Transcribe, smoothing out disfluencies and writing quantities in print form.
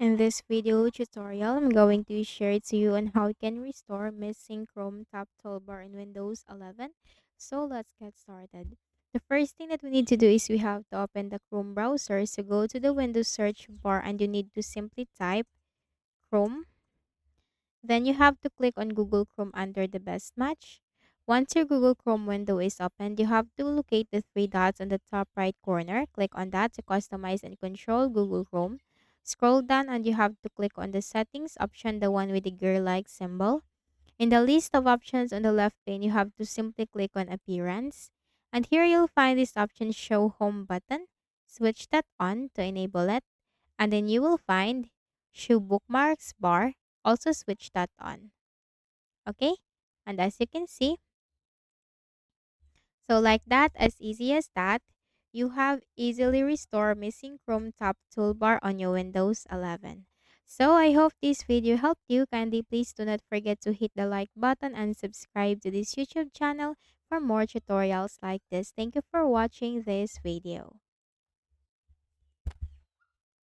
In this video tutorial, I'm going to share to you on how you can restore missing Chrome top toolbar in Windows 11. So let's get started. The first thing that we need to do is we have to open the Chrome browser. So go to the Windows search bar and you need to simply type Chrome. Then you have to click on Google Chrome under the best match. Once your Google Chrome window is opened, you have to locate the three dots on the top right corner. Click on that to customize and control Google Chrome. Scroll down and you have to click on the settings option, the one with the gear-like symbol. In the list of options on the left pane, you have to simply click on appearance. And here you'll find this option show home button. Switch that on to enable it. And then you will find show bookmarks bar. Also switch that on. Okay? And as you can see, so like that, as easy as that, you have easily restored missing Chrome top toolbar on your Windows 11. So I hope this video helped you. Kindly please do not forget to hit the like button and subscribe to this YouTube channel for more tutorials like this. Thank you for watching this video.